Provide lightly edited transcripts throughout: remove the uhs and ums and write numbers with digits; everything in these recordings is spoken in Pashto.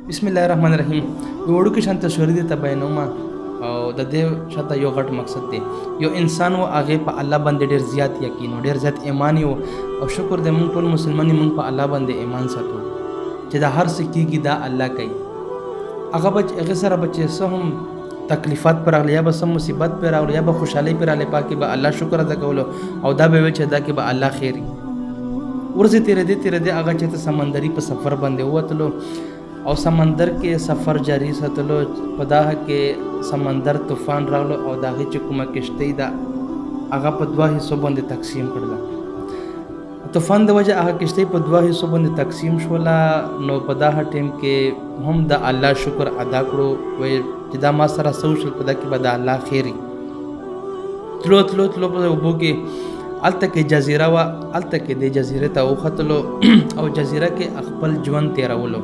बिस्मिल्लाहिर्रहमानिर्रहीम वړو کې شان تصویر دي تبینوم او د دې شته یو غټ مقصد دی یو انسان و هغه په الله باندې ډیر زیات یقین او ډیر زیات ایمان او شکر دې مونږ ټول مسلمانې مونږ په الله باندې ایمان ساتو چې دا هر څه کیږي دا الله کوي هغه سره بچي سهم تکلیفات پر راغلی یا به سم مصیبت پر راغلی یا به خوشحالي پر راغلی پاکي به الله شکر ادا کولو او دا به چې دا کې به الله خیری ورځ تیر دې هغه چې سمندري په سفر باندې وتلو او سمندر کې سفر جاری ساتلو په دغه کې سمندر طوفان راغلو او دغه چې کومه کشتۍ ده هغه په دوه حصو باندې تقسیم کړل طوفان د وجه هغه کشتۍ په دوه حصو باندې تقسیم شوله نو په دغه ټیم کې هم د الله شکر ادا کړو وای چې دا ما سره سوشل په دغه کې به د الله خیری تلو په وبو کې الته کې جزیره وا الته کې د جزیره ته وختلو او جزیره کې خپل ژوند تیرولو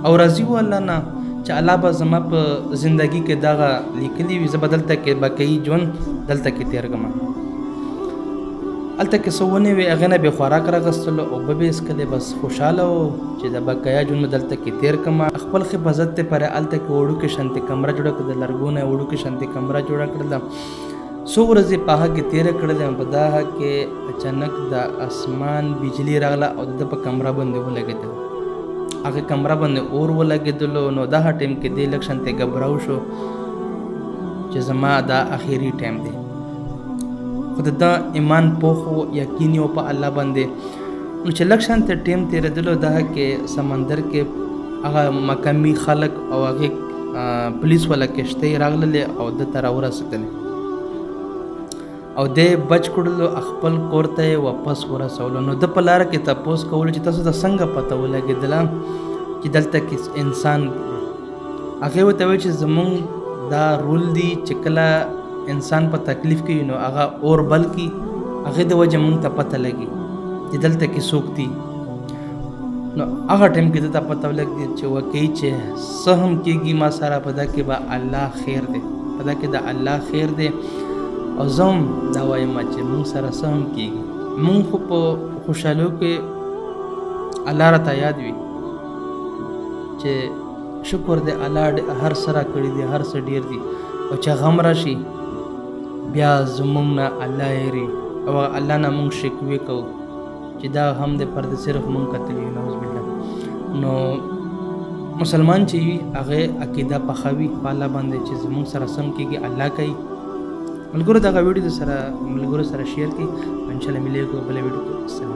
او راضي و الله نه چې الله به زما په زندگی کې دغه لیکلي وي زه بدلته کې بقای ژوند دلته کې تیر کما الته کې سونه وي هغه نه به خوراک راغستلو او به اسکله بس خوشاله او چې د بقایا ژوند دلته کې تیر کما خپل حفاظت ته پر الته کې وړو کې شانتي کمره جوړ کړل لرګونه وړو کې شانتي کمره جوړ کړل سو ورځې په هغه کې تیر کړل په دغه کې اچانک د اسمان بجلی راغله او د په کمره باندې ولګېدل هغه کمره باندې اور ولګېدلو نو دغه ټیم کې د الیکشن ته غبراو شو چې زما دا اخیری ټیم دی خو دا ایمان پوخو یقین او په الله باندې نو چې الیکشن ته ټیم تیرېدلو دغه کې سمندر کې هغه مقامی خلک او هغه پولیس ولا کشته راغله او د تر ورسېدل او د بچ کړلو خپل کور ته واپس ورسولو نو د پلار کې تاسو کول چې تاسو د څنګه پته ولګیدل چې دلته کې انسان هغه وته چې زمون دا رول دی چې کله انسان په تکلیف کې نو هغه اور بلکې هغه د وجه مونږ ته پته لګي چې دلته کې سوکتی نو هغه ټیم کې ته پته ولګي چې وکي چې سهم کېږي ما سره پدا کې با الله خیر دی پدا کې دا الله خیر دی او زم دا وایم چې مونږ سره سم کېږي مونږ خو په خوشحالو کې الله راته یاد وي چې شکر دې الله هر سره کړی دی هر څه ډیر دی او چې غم راشي بیا زمونږ نه الله یری او الله نه مونږ شکوي کوو چې دا هم دې پر دې صرف مونږ کتلی نعوذ بالله نو مسلمان چې هغه عقیده پخوي په الله باندې چې زمونږ سره سم کېږي الله کوي ملګرو دا ویډیو سره شیر کړئ ان شاء الله ملګرو بل ویډیو